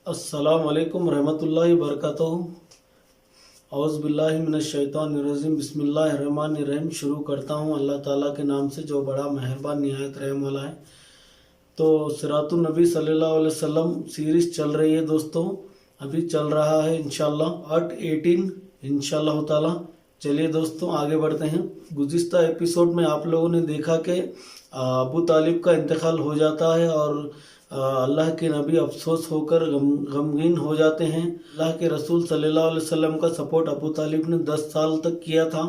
अस्सलाम वालेकुम रहमतुल्लाहि वबरकातुहू। औज़ बिल्लाहि मिनश शैतानिर्रजीम। बिस्मिल्लाहिर्रहमानिर्रहीम। शुरू करता हूँ अल्लाह ताला के नाम से जो बड़ा मेहरबान निहायत रहम वाला है। तो सिरातुन नबी सल्लल्लाहु अलैहि वसल्लम सीरीज़ चल रही है दोस्तों, अभी चल रहा है इंशाल्लाह पार्ट 18 इंशाल्लाह ताला। चलिए दोस्तों आगे बढ़ते हैं। गुज़िश्ता एपिसोड में आप लोगों ने देखा कि अबू तालिब का इंतकाल हो जाता है और अल्लाह के नबी अफसोस होकर गमगीन हो जाते हैं। अल्लाह के रसूल सल्लल्लाहु अलैहि वसल्लम का सपोर्ट अबू तालिब ने 10 साल तक किया था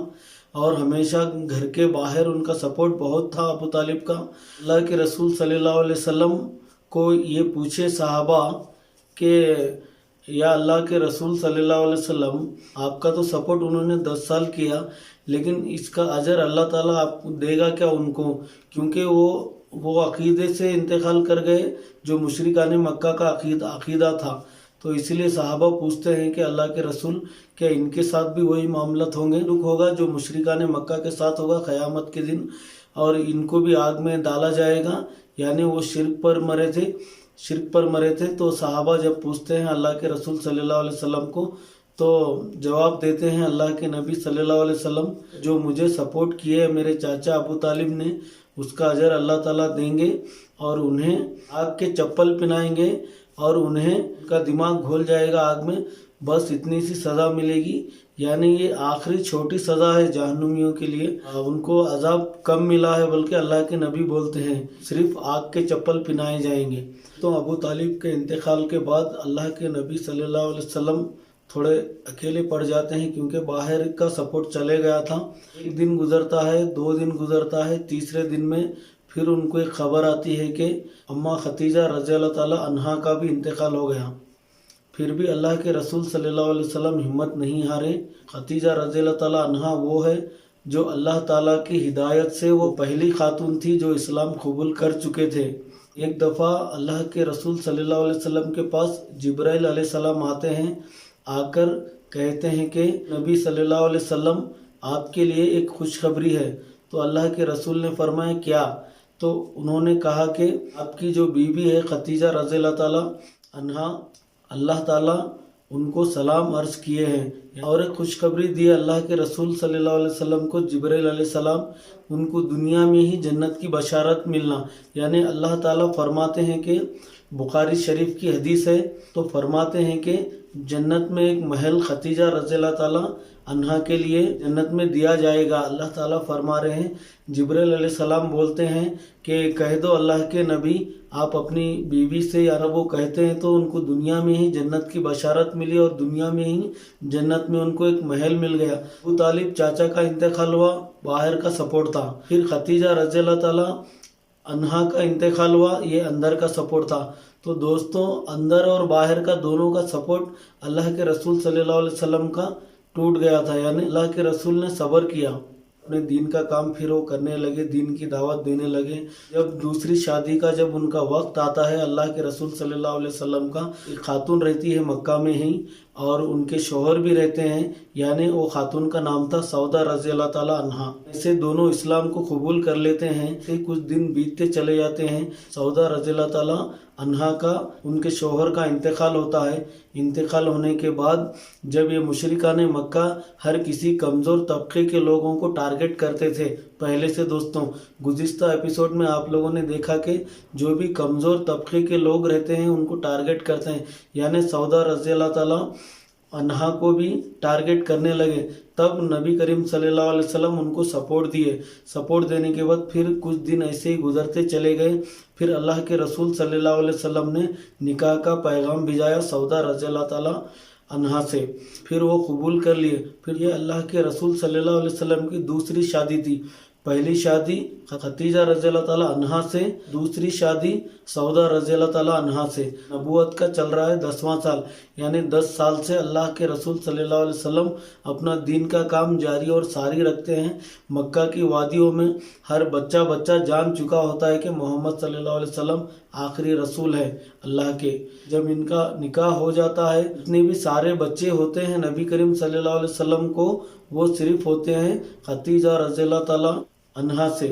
और हमेशा घर के बाहर उनका सपोर्ट बहुत था अबू तालिब का। अल्लाह के रसूल सल्लल्लाहु अलैहि वसल्लम को ये पूछे सहाबा कि या अल्लाह के रसूल सल्लल्लाहु अलैहि वसल्लम, आपका तो सपोर्ट उन्होंने 10 साल किया, लेकिन इसका अजर अल्लाह ताला आपको देगा क्या उनको, क्योंकि वो अकीदे से इंतकाल कर गए जो मुशरिकाने मक्का का अकीदा था। तो इसलिए सहाबा पूछते हैं कि अल्लाह के रसूल, क्या इनके साथ भी वही मामलत होंगे, दुख होगा जो मुशरिकाने मक्का के साथ होगा क़यामत के दिन, और इनको भी आग में डाला जाएगा, यानी वो शिर्क पर मरे थे। तो सहाबा जब पूछते हैं अल्लाह के रसूल सल्लल्लाहु अलैहि वसल्लम को, तो जवाब देते हैं अल्लाह के नबी सल्लल्लाहु अलैहि वसल्लम, जो मुझे सपोर्ट किए मेरे चाचा अबू तालिब ने, उसका अजर अल्लाह ताला देंगे और उन्हें आग के चप्पल पहनाएंगे और उन्हें का दिमाग घोल जाएगा आग में, बस इतनी सी सज़ा मिलेगी। यानी ये आखिरी छोटी सज़ा है जहन्नुमियों के लिए। उनको अजाब कम मिला है, बल्कि अल्लाह के नबी बोलते हैं सिर्फ आग के चप्पल पहनाए जाएंगे। तो अबू तालिब के इंतकाल के बाद अल्लाह के नबी सल्लल्लाहु अलैहि वसल्लम थोड़े अकेले पड़ जाते हैं, क्योंकि बाहर का सपोर्ट चले गया था। एक दिन गुजरता है, 2 दिन गुजरता है, तीसरे दिन में फिर उनको एक खबर आती है कि अम्मा खतीजा रज़ी अल्लाह ताला अन्हा का भी इंतकाल हो गया। फिर भी अल्लाह के रसूल सल्लल्लाहु अलैहि वसल्लम हिम्मत नहीं हारे। खतीजा रज़ी अल्लाह ताला अन्हा वो है जो अल्लाह ताला की हिदायत से वो पहली खातून थी जो इस्लाम कबूल कर चुके थे। एक दफ़ा अल्लाह के रसूल सल्लल्लाहु अलैहि वसल्लम के पास जिब्राइल अलैहिस्सलाम आते हैं, आकर कहते हैं कि नबी सल्लल्लाहु अलैहि वसल्लम, आपके लिए एक खुशखबरी है। तो अल्लाह के रसूल ने फरमाया क्या? तो उन्होंने कहा कि आपकी जो बीवी है खतीजा रज़ी अल्लाह ताला अन्हा, अल्लाह ताला उनको सलाम अर्ज़ किए हैं और एक खुशखबरी दी अल्लाह के रसूल सल्लल्लाहु अलैहि वसल्लम को, जिब्राइल अलैहिस्सलाम, उनको दुनिया में ही जन्नत की बशारत मिलना। यानी अल्लाह ताला फरमाते हैं कि बुखारी शरीफ की हदीस है, तो फरमाते हैं कि जन्नत में एक महल खतीजा रज़ी अल्लाह ताला अन्हा के लिए जन्नत में दिया जाएगा। अल्लाह ताला फरमा रहे हैं, जिब्राइल अलैहिस्सलाम बोलते हैं कि कह दो अल्लाह के नबी, आप अपनी बीवी से, यानी वो कहते हैं तो उनको दुनिया में ही जन्नत की बशारत मिली और दुनिया में ही जन्नत में उनको एक महल मिल गया। अबू तालिब चाचा का इंतकाल हुआ, बाहर का सपोर्ट था। फिर खतीजा रज़ी अल्लाह ताला अन्हा का इंतकाल हुआ, ये अंदर का सपोर्ट था। तो दोस्तों अंदर और बाहर का दोनों का सपोर्ट अल्लाह के रसूल सल्लल्लाहु अलैहि वसल्लम का टूट गया था। यानी अल्लाह के रसूल ने सब्र किया, अपने दीन का काम फिर वो करने लगे, दीन की दावत देने लगे। जब दूसरी शादी का जब उनका वक्त आता है, अल्लाह के रसूल सल्लल्लाहु अलैहि वसल्लम का एक खातून रहती है मक्का में ही और उनके शोहर भी रहते हैं, यानी वो खातून का नाम था सौदा रज़ी अल्लाह ताला अन्हा। ऐसे दोनों इस्लाम को कबूल कर लेते हैं। फिर कुछ दिन बीतते चले जाते हैं, सौदा रज़ी अल्लाह ताला अन्हा का, उनके शोहर का इंतकाल होता है। इंतकाल होने के बाद जब ये मुशरिकाने मक्का हर किसी कमज़ोर तबके के लोगों को टारगेट करते थे पहले से। दोस्तों गुज़िश्ता एपिसोड में आप लोगों ने देखा कि जो भी कमज़ोर तबके के लोग रहते हैं उनको टारगेट करते हैं, यानी सौदा रज़ी अल्लाह ताला अन्हा को भी टारगेट करने लगे। तब नबी करीम सल्लल्लाहु अलैहि वसल्लम उनको सपोर्ट दिए। सपोर्ट देने के बाद फिर कुछ दिन ऐसे ही गुजरते चले गए। फिर अल्लाह के रसूल सल्लल्लाहु अलैहि वसल्लम ने निकाह का पैगाम भिजाया सौदा रज़ी अल्लाह ताला अन्हा से, फिर वो कबूल कर लिए। फिर ये अल्लाह के रसूल सल्लल्लाहु अलैहि वसल्लम की दूसरी शादी थी। पहली शादी खतीजा रज़ी अल्लाह ताला अन्हा से, दूसरी शादी सौदा रज़ी अल्लाह ताला अन्हा से। नबूवत का चल रहा है 10वां साल, यानी 10 साल से अल्लाह के रसूल सल्लल्लाहु अलैहि वसल्लम अपना दीन का काम जारी और सारी रखते हैं। मक्का की वादियों में हर बच्चा जान चुका होता है कि मोहम्मद सल्लल्लाहु अलैहि वसल्लम आखिरी रसूल है अल्लाह के। जब इनका निकाह हो जाता है, जितने भी सारे बच्चे होते हैं नबी करीम सल्लल्लाहु अलैहि वसल्लम को, वो सिर्फ होते हैं खतीजा रज़ी अल्लाह ताला अन्हा से।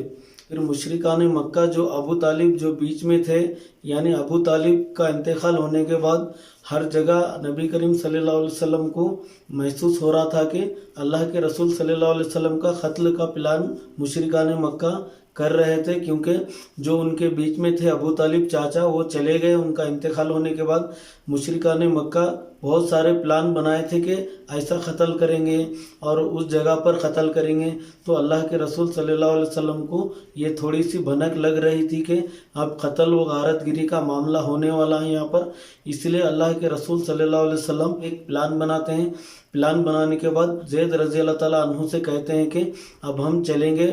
फिर मुशरिकान मक्का जो अबू तालिब जो बीच में थे, यानी अबू तालिब का इंतकाल होने के बाद हर जगह नबी करीम सल्लल्लाहु अलैहि वसल्लम को महसूस हो रहा था कि अल्लाह के रसूल सल्लल्लाहु अलैहि वसल्लम का कत्ल का प्लान मुशरिकान मक्का कर रहे थे, क्योंकि जो उनके बीच में थे अबू तालिब चाचा वो चले गए। उनका इंतकाल होने के बाद मुशरिकान मक्का बहुत सारे प्लान बनाए थे कि ऐसा कत्ल करेंगे और उस जगह पर कत्ल करेंगे। तो अल्लाह के रसूल सल्लल्लाहु अलैहि वसल्लम को ये थोड़ी सी भनक लग रही थी कि अब कत्ल व गारतगिरी का मामला होने वाला है यहाँ पर। इसलिए अल्लाह के रसूल सल्लल्लाहु अलैहि वसल्लम एक प्लान बनाते हैं। प्लान बनाने के बाद ज़ैद रज़ी अल्लाह ताला अन्हु से कहते हैं कि अब हम चलेंगे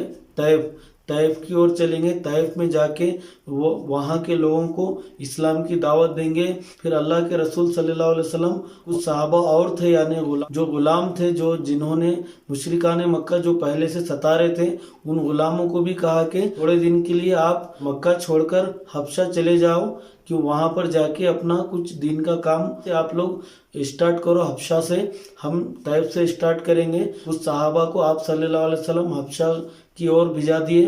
तैफ की ओर चलेंगे। तैफ में जाके वो वहाँ के लोगों को इस्लाम की दावत देंगे। फिर अल्लाह के रसूल सल्लल्लाहु अलैहि वसल्लम कुछ सहाबा और थे, यानी जो गुलाम थे, जो जिन्होंने मुशरिकान मक्का जो पहले से सता रहे थे, उन गुलामों को भी कहा कि थोड़े दिन के लिए आप मक्का छोड़कर हबशा चले जाओ, कि वहाँ पर जाके अपना कुछ दिन का काम आप लोग स्टार्ट करो हबशा से, हम तैफ से स्टार्ट करेंगे। उस सहाबा को आप सल्लल्लाहु अलैहि वसल्लम हबशा की ओर भिजा दिए।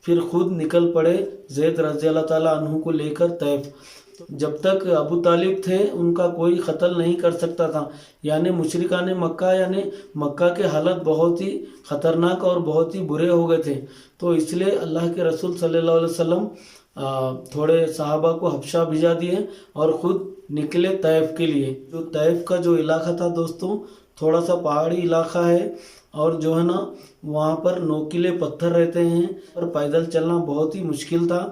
फिर खुद निकल पड़े ज़ैद रज़ी अल्लाह ताला अन्हु को लेकर तैफ। जब तक अबू तालिब थे उनका कोई कत्ल नहीं कर सकता था, यानी मुशरिकान मक्का यानी मक्का के हालत बहुत ही ख़तरनाक और बहुत ही बुरे हो गए थे। तो इसलिए अल्लाह के रसूल सल्लल्लाहु अलैहि वसल्लम थोड़े सहाबा को हबशा भिजा दिए और ख़ुद निकले तैफ के लिए। जो तैफ का जो इलाका था दोस्तों, थोड़ा सा पहाड़ी इलाका है और जो है ना वहाँ पर नोकीले पत्थर रहते हैं और पैदल चलना बहुत ही मुश्किल था।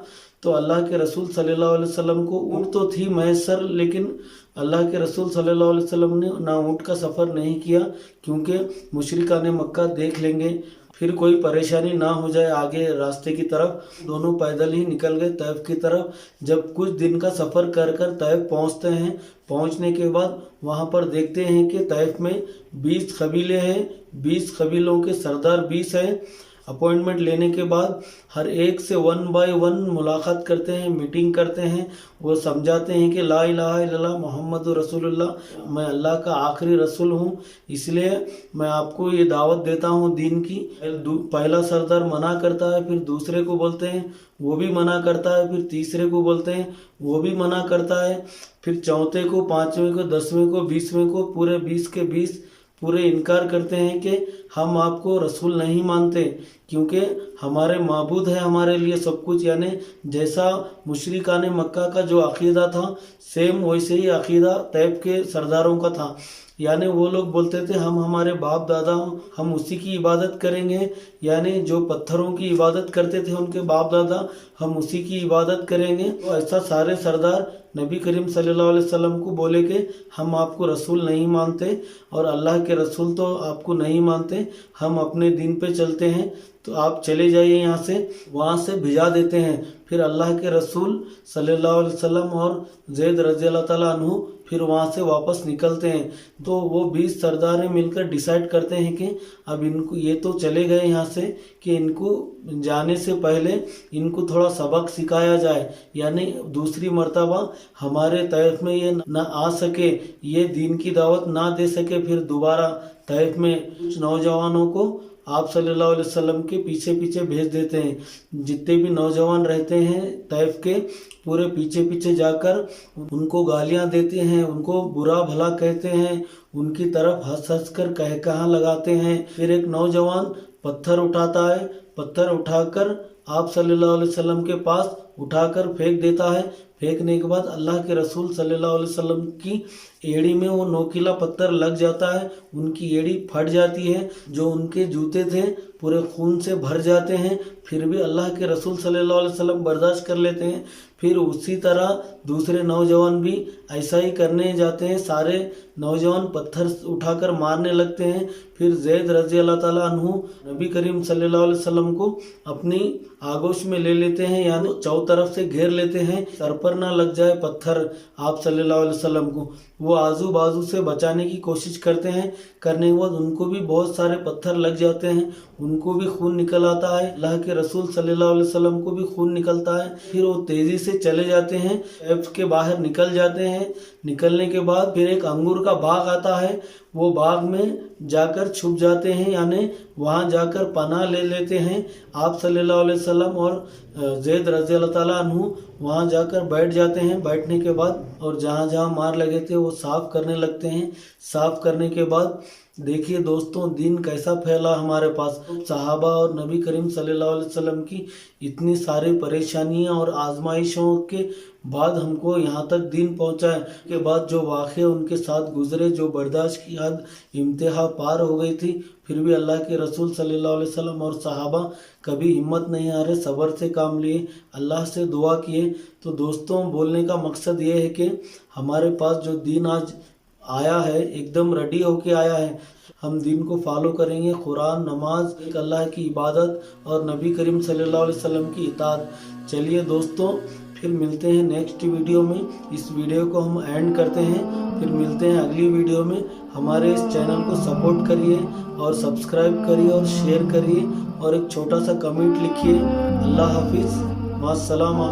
तो अल्लाह के रसूल सल्लल्लाहु अलैहि वसल्लम को ऊँट तो थी मैसर, लेकिन अल्लाह के रसूल सल्लल्लाहु अलैहि वसल्लम ने ना ऊँट का सफ़र नहीं किया, क्योंकि मुशरिकान मक्का देख लेंगे, फिर कोई परेशानी ना हो जाए आगे रास्ते की तरफ। दोनों पैदल ही निकल गए तैफ की तरफ। जब कुछ दिन का सफ़र कर कर तैफ पहुँचते हैं, पहुँचने के बाद वहाँ पर देखते हैं कि तैफ में 20 कबीले हैं, 20 कबीलों के सरदार 20 हैं। अपॉइंटमेंट लेने के बाद हर एक से 1 बाय 1 मुलाकात करते हैं, मीटिंग करते हैं। वो समझाते हैं कि ला इलाहा इल्लल्लाह मुहम्मदुर रसूलुल्लाह, मैं अल्लाह का आखिरी रसूल हूँ, इसलिए मैं आपको ये दावत देता हूँ दीन की। पहला सरदार मना करता है, फिर दूसरे को बोलते हैं, वो भी मना करता है, फिर तीसरे को बोलते हैं, वो भी मना करता है, फिर चौथे को, पाँचवें को, 10वें को, 20वें को, पूरे 20 के 20 पूरे इनकार करते हैं कि हम आपको रसूल नहीं मानते, क्योंकि हमारे माबूद है हमारे लिए सब कुछ। यानी जैसा मुशरिकान मक्का का जो अकीदा था, सेम वैसे ही अकीदा तैफ के सरदारों का था। यानी वो लोग बोलते थे हम हमारे बाप दादा हम उसी की इबादत करेंगे, यानी जो पत्थरों की इबादत करते थे उनके बाप दादा, हम उसी की इबादत करेंगे। तो ऐसा सारे सरदार नबी करीम सल्लल्लाहु अलैहि वसल्लम को बोले कि हम आपको रसूल नहीं मानते और अल्लाह के रसूल तो आपको नहीं मानते, हम अपने दिन पे चलते हैं, तो आप चले जाइए यहाँ से। वहाँ से भिजा देते हैं। फिर अल्लाह के रसूल सल्लल्लाहु अलैहि वसल्लम और ज़ैद रज़ी अल्लाह ताला अन्हु फिर वहाँ से वापस निकलते हैं। तो वो 20 सरदारें मिलकर डिसाइड करते हैं कि अब इनको, ये तो चले गए यहाँ से, कि इनको जाने से पहले इनको थोड़ा सबक सिखाया जाए, यानी दूसरी मर्तबा हमारे तैफ में ये ना आ सके, ये दीन की दावत ना दे सके। फिर दोबारा तैफ में कुछ नौजवानों को आप सल्लल्लाहु अलैहि वसल्लम के पीछे पीछे भेज देते हैं। जितने भी नौजवान रहते हैं तैफ के, पूरे पीछे पीछे जाकर उनको गालियां देते हैं, उनको बुरा भला कहते हैं, उनकी तरफ हंस हंस कर कहा लगाते हैं। फिर एक नौजवान पत्थर उठाता है, पत्थर उठाकर आप सल्लल्लाहु अलैहि वसल्लम के पास उठाकर फेंक देता है। फेंकने के बाद अल्लाह के रसूल सल्लल्लाहु अलैहि वसल्लम की एड़ी में वो नोकीला पत्थर लग जाता है, उनकी एड़ी फट जाती है, जो उनके जूते थे पूरे खून से भर जाते हैं। फिर भी अल्लाह के रसूल सल्लल्लाहु अलैहि वसल्लम बर्दाश्त कर लेते हैं। फिर उसी तरह दूसरे नौजवान भी ऐसा ही करने जाते हैं, सारे नौजवान पत्थर उठाकर मारने लगते हैं। फिर ज़ैद रज़ी अल्लाह ताला अन्हु नबी करीम सल्लल्लाहु अलैहि वसल्लम को अपनी आगोश में ले लेते हैं, यानी चौ तरफ से घेर लेते हैं, सर पर ना लग जाए पत्थर आप सल्लल्लाहु अलैहि वसल्लम को। वो आजू बाजू से बचाने की कोशिश करते हैं, करने के बाद उनको भी बहुत सारे पत्थर लग जाते हैं, उनको भी खून निकल आता है, अल्लाह के रसूल सल्लल्लाहु अलैहि वसल्लम को भी खून निकलता है। फिर वो तेजी से चले जाते हैं, तैफ के बाहर निकल जाते हैं। निकलने के बाद फिर एक अंगूर का बाग आता है, वो बाग में जाकर छुप जाते हैं, यानी वहाँ जाकर पनाह ले लेते हैं आप सल्लल्लाहु अलैहि वसल्लम। और ज़ैद रज़ी अल्लाह ताला अन्हु वहाँ जाकर बैठ जाते हैं। बैठने के बाद और जहाँ जहाँ मार लगे थे वो साफ़ करने लगते हैं। साफ़ करने के बाद देखिए दोस्तों, दिन कैसा फैला हमारे पास। सहाबा और नबी करीम सल्लल्लाहु अलैहि वसल्लम की इतनी सारी परेशानियां और आजमाइशों के बाद हमको यहाँ तक दिन पहुँचा है। के बाद जो वाक़े उनके साथ गुजरे, जो बर्दाश्त की हद इंतहा पार हो गई थी, फिर भी अल्लाह के रसूल सल्लल्लाहु अलैहि वसल्लम और सहाबा कभी हिम्मत नहीं हारे, सब्र से काम लिए, अल्लाह से दुआ किए। तो दोस्तों, बोलने का मकसद ये है कि हमारे पास जो दिन आज आया है, एकदम रेडी होके आया है। हम दिन को फॉलो करेंगे, कुरान, नमाज, एक अल्लाह की इबादत और नबी करीम सल्लल्लाहु अलैहि वसल्लम की इताअत। चलिए दोस्तों, फिर मिलते हैं नेक्स्ट वीडियो में। इस वीडियो को हम एंड करते हैं, फिर मिलते हैं अगली वीडियो में। हमारे इस चैनल को सपोर्ट करिए और सब्सक्राइब करिए और शेयर करिए और एक छोटा सा कमेंट लिखिए। अल्लाह हाफिज़, मास्सलामा।